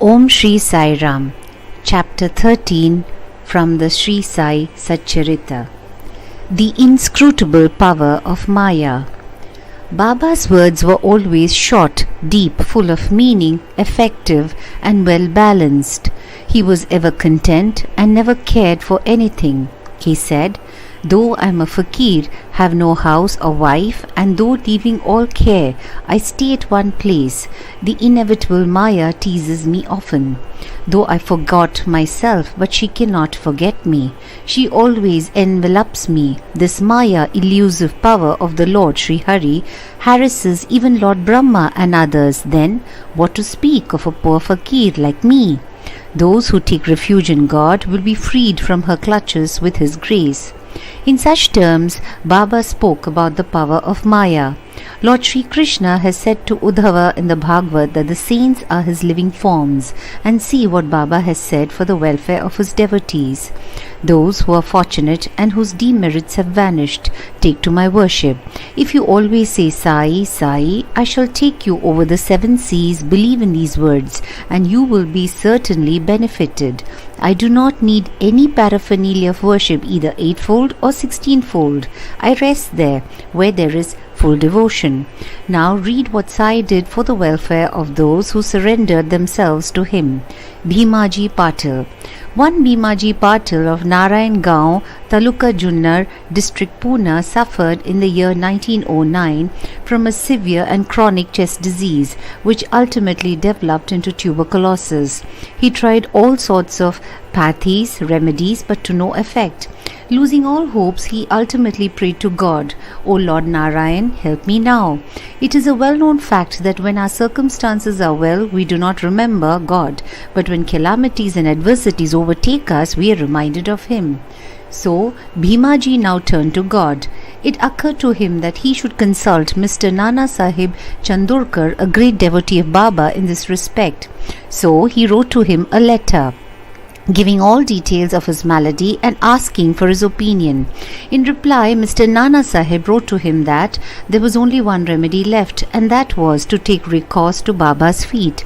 Om Shri Sai Ram, Chapter 13 from the Shirdi Sai Satcharita. The inscrutable power of Maya. Baba's words were always short, deep, full of meaning, effective and well balanced. He was ever content and never cared for anything. He said, "Though I am a fakir, have no house or wife, and though leaving all care, I stay at one place, the inevitable Maya teases me often. Though I forgot myself, but she cannot forget me. She always envelops me. This Maya, elusive power of the Lord Sri Hari, harasses even Lord Brahma and others. Then, what to speak of a poor fakir like me? Those who take refuge in God will be freed from her clutches with His grace." In such terms, Baba spoke about the power of Maya. Lord Sri Krishna has said to Uddhava in the Bhagavad that the saints are his living forms, and see what Baba has said for the welfare of his devotees. Those who are fortunate and whose demerits have vanished, take to my worship. If you always say Sai, Sai, I shall take you over the 7 seas. Believe in these words, and you will be certainly benefited. I do not need any paraphernalia of worship, either 8-fold or 16-fold. I rest there, where there is full devotion. Now read what Sai did for the welfare of those who surrendered themselves to him. Bhimaji Patil. One Bhimaji Patil of Narayan Gaon, Taluka Junnar, district Pune, suffered in the year 1909 from a severe and chronic chest disease, which ultimately developed into tuberculosis. He tried all sorts of pathies, remedies, but to no effect. Losing all hopes, he ultimately prayed to God, "O Lord Narayan, help me now." It is a well-known fact that when our circumstances are well, we do not remember God, but when calamities and adversities overtake us, we are reminded of Him. So, Bhimaji now turned to God. It occurred to him that he should consult Mr. Nana Sahib Chandorkar, a great devotee of Baba, in this respect. So, he wrote to him a letter, giving all details of his malady and asking for his opinion. In reply, Mr. Nana Sahib wrote to him that there was only one remedy left, and that was to take recourse to Baba's feet.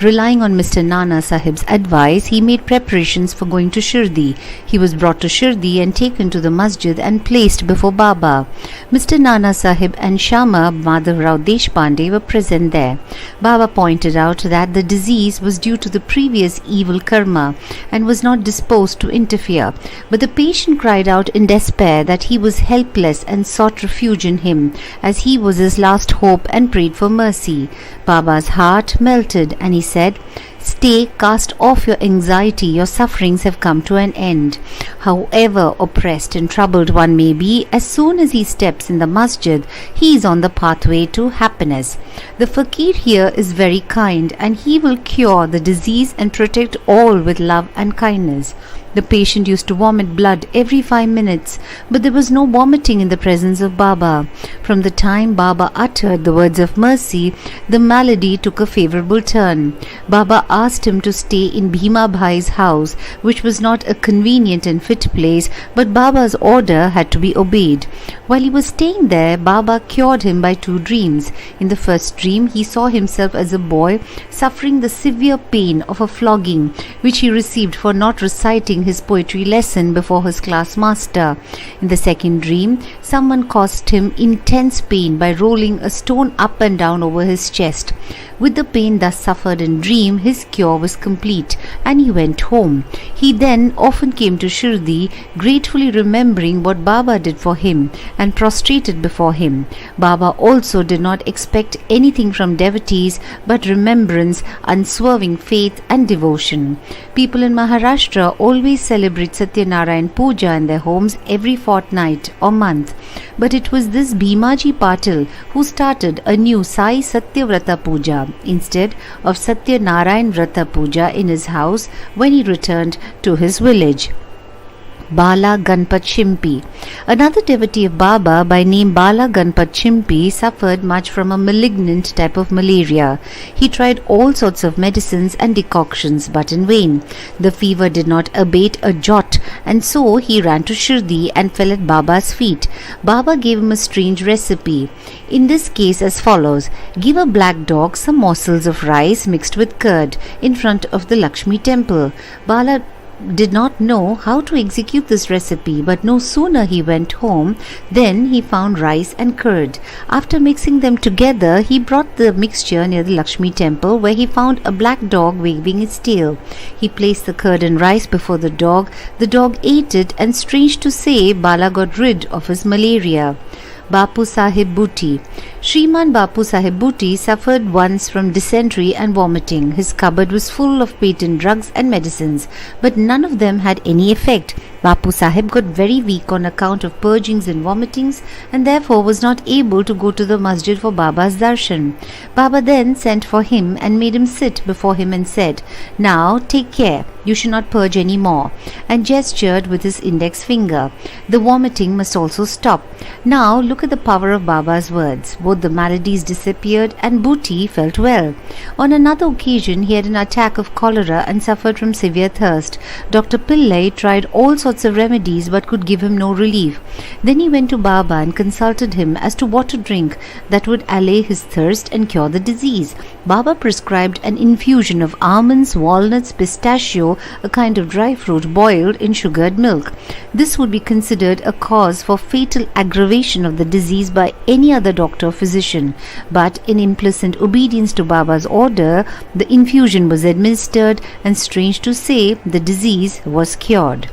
Relying on Mr. Nana Sahib's advice, he made preparations for going to Shirdi. He was brought to Shirdi and taken to the masjid and placed before Baba. Mr. Nana Sahib and Shama Madhavrao Deshpande were present there. Baba pointed out that the disease was due to the previous evil karma and was not disposed to interfere, but the patient cried out in despair that he was helpless and sought refuge in him, as he was his last hope, and prayed for mercy. Baba's heart melted and he said, "Stay, cast off your anxiety, your sufferings have come to an end." However oppressed and troubled one may be, as soon as he steps in the masjid, he is on the pathway to happiness. The fakir here is very kind, and he will cure the disease and protect all with love and kindness. The patient used to vomit blood every 5 minutes, but there was no vomiting in the presence of Baba. From the time Baba uttered the words of mercy, the malady took a favorable turn. Baba asked him to stay in Bhima Bhai's house, which was not a convenient and fit place, but Baba's order had to be obeyed. While he was staying there, Baba cured him by 2 dreams. In the first dream, he saw himself as a boy suffering the severe pain of a flogging, which he received for not reciting his poetry lesson before his class master. In the second dream, someone caused him intense pain by rolling a stone up and down over his chest. With the pain thus suffered in dream, his cure was complete, and he went home. He then often came to Shirdi, gratefully remembering what Baba did for him, and prostrated before him. Baba also did not expect anything from devotees but remembrance, unswerving faith and devotion. People in Maharashtra always celebrate Satyanarayan Puja in their homes every fortnight or month. But it was this Bhimaji Patil who started a new Sai Satyavrata Puja instead of Satyanarayan Vrata Puja in his house when he returned to his village. Bala Ganpat Shimpi. Another devotee of Baba by name Bala Ganpat Shimpi suffered much from a malignant type of malaria. He tried all sorts of medicines and decoctions, but in vain. The fever did not abate a jot, and so he ran to Shirdi and fell at Baba's feet. Baba gave him a strange recipe. In this case as follows: give a black dog some morsels of rice mixed with curd in front of the Lakshmi temple. Bala did not know how to execute this recipe, but no sooner he went home than he found rice and curd. After mixing them together, he brought the mixture near the Lakshmi temple, where he found a black dog waving its tail. He placed the curd and rice before the dog. The dog ate it, and strange to say, Bala got rid of his malaria. Bapu Sahib Bhuti. Shriman Bapu Sahib Bhuti suffered once from dysentery and vomiting. His cupboard was full of patent drugs and medicines, but none of them had any effect. Bapu Sahib got very weak on account of purgings and vomitings, and therefore was not able to go to the masjid for Baba's darshan. Baba then sent for him and made him sit before him and said, "Now take care, you should not purge any more," and gestured with his index finger. The vomiting must also stop. Now look at the power of Baba's words. Both the maladies disappeared and Bhuti felt well. On another occasion he had an attack of cholera and suffered from severe thirst. Dr. Pillai tried all sorts of remedies but could give him no relief. Then he went to Baba and consulted him as to what to drink that would allay his thirst and cure the disease. Baba prescribed an infusion of almonds, walnuts, pistachio, a kind of dry fruit boiled in sugared milk. This would be considered a cause for fatal aggravation of the disease by any other doctor or physician, but in implicit obedience to Baba's order, the infusion was administered, and strange to say, the disease was cured.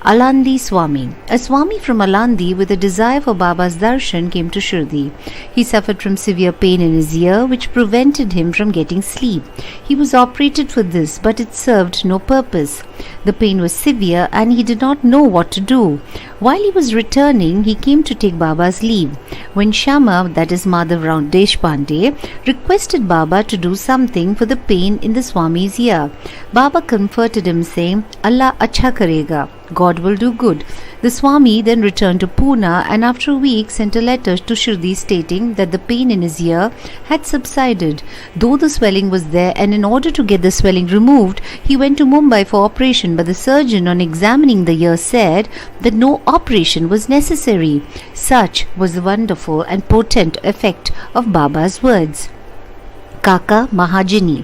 Alandi Swami. A Swami from Alandi with a desire for Baba's darshan came to Shirdi. He suffered from severe pain in his ear, which prevented him from getting sleep. He was operated for this, but it served no purpose. The pain was severe and he did not know what to do. While he was returning, he came to take Baba's leave. When Shama, that is Madhavrao Deshpande, requested Baba to do something for the pain in the Swami's ear, Baba comforted him saying, "Allah acha karega, God will do good." The Swami then returned to Pune and after a week sent a letter to Shirdi stating that the pain in his ear had subsided, though the swelling was there, and in order to get the swelling removed, he went to Mumbai for operation, but the surgeon on examining the ear said that no operation was necessary. Such was the wonderful and potent effect of Baba's words. Kaka Mahajani.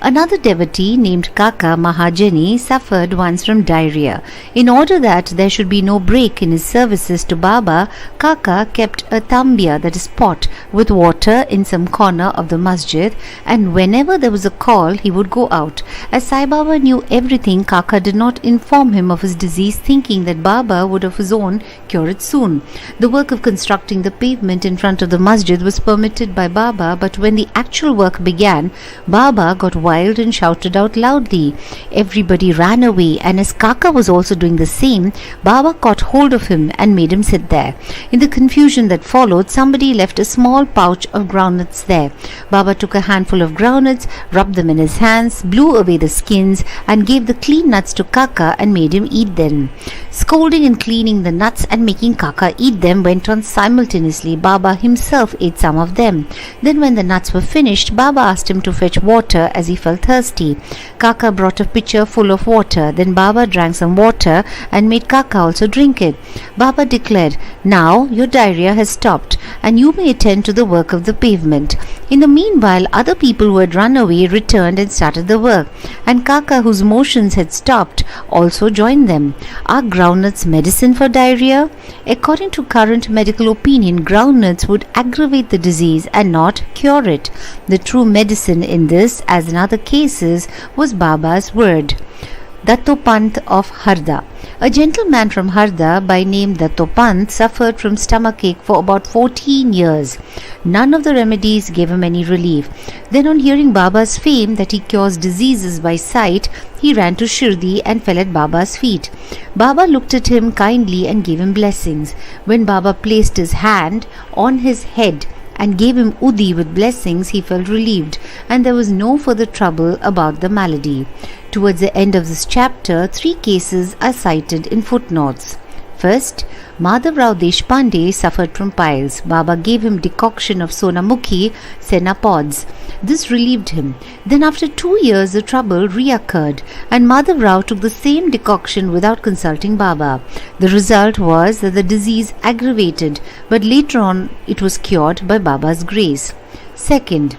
Another devotee named Kaka Mahajani suffered once from diarrhea. In order that there should be no break in his services to Baba, Kaka kept a tambia, that is pot, with water in some corner of the masjid, and whenever there was a call he would go out. As Sai Baba knew everything, Kaka did not inform him of his disease, thinking that Baba would of his own cure it soon. The work of constructing the pavement in front of the masjid was permitted by Baba, but when the actual work began, Baba got wild and shouted out loudly. Everybody ran away, and as Kaka was also doing the same, Baba caught hold of him and made him sit there. In the confusion that followed, somebody left a small pouch of groundnuts there. Baba took a handful of groundnuts, rubbed them in his hands, blew away the skins, and gave the clean nuts to Kaka and made him eat them. Scolding and cleaning the nuts and making Kaka eat them went on simultaneously. Baba himself ate some of them. Then when the nuts were finished, Baba asked him to fetch water as he felt thirsty. Kaka brought a pitcher full of water. Then Baba drank some water and made Kaka also drink it. Baba declared, "Now your diarrhea has stopped and you may attend to the work of the pavement." In the meanwhile, other people who had run away returned and started the work, and Kaka, whose motions had stopped, also joined them. Are groundnuts medicine for diarrhea? According to current medical opinion, groundnuts would aggravate the disease and not cure it. The true medicine in this, as in other cases, was Baba's word. Dattopant of Harda. A gentleman from Harda by name Dattopant suffered from stomachache for about 14 years. None of the remedies gave him any relief. Then on hearing Baba's fame that he cures diseases by sight, he ran to Shirdi and fell at Baba's feet. Baba looked at him kindly and gave him blessings. When Baba placed his hand on his head and gave him udi with blessings, he felt relieved, and there was no further trouble about the malady. Towards the end of this chapter, 3 cases are cited in footnotes. First, Madhav Rao Deshpande suffered from piles. Baba gave him decoction of Sonamukhi senna pods. This relieved him. Then after 2 years the trouble reoccurred and Madhav Rao took the same decoction without consulting Baba. The result was that the disease aggravated, but later on it was cured by Baba's grace. Second,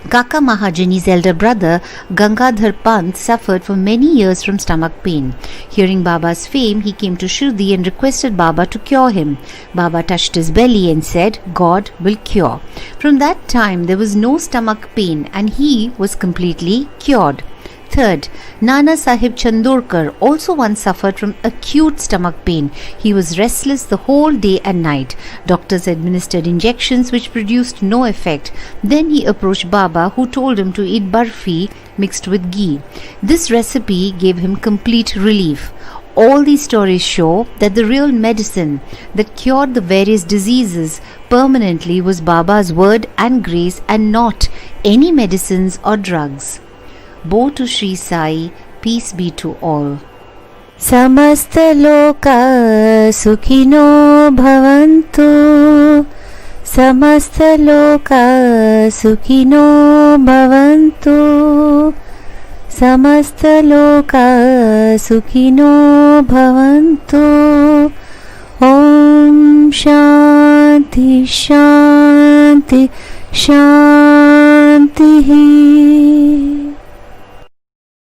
Kaka Mahajani's elder brother Gangadhar Pant suffered for many years from stomach pain. Hearing Baba's fame, he came to Shirdi and requested Baba to cure him. Baba touched his belly and said, "God will cure." From that time there was no stomach pain and he was completely cured. Third, Nana Sahib Chandorkar also once suffered from acute stomach pain. He was restless the whole day and night. Doctors administered injections which produced no effect. Then he approached Baba, who told him to eat barfi mixed with ghee. This recipe gave him complete relief. All these stories show that the real medicine that cured the various diseases permanently was Baba's word and grace and not any medicines or drugs. Bow to Shri Sai, peace be to all. Samastha Lokah Sukhino Bhavantu. Samastha Lokah Sukhino Bhavantu. Samastha Lokah Sukhino Bhavantu. Om Shanti Shanti Shanti.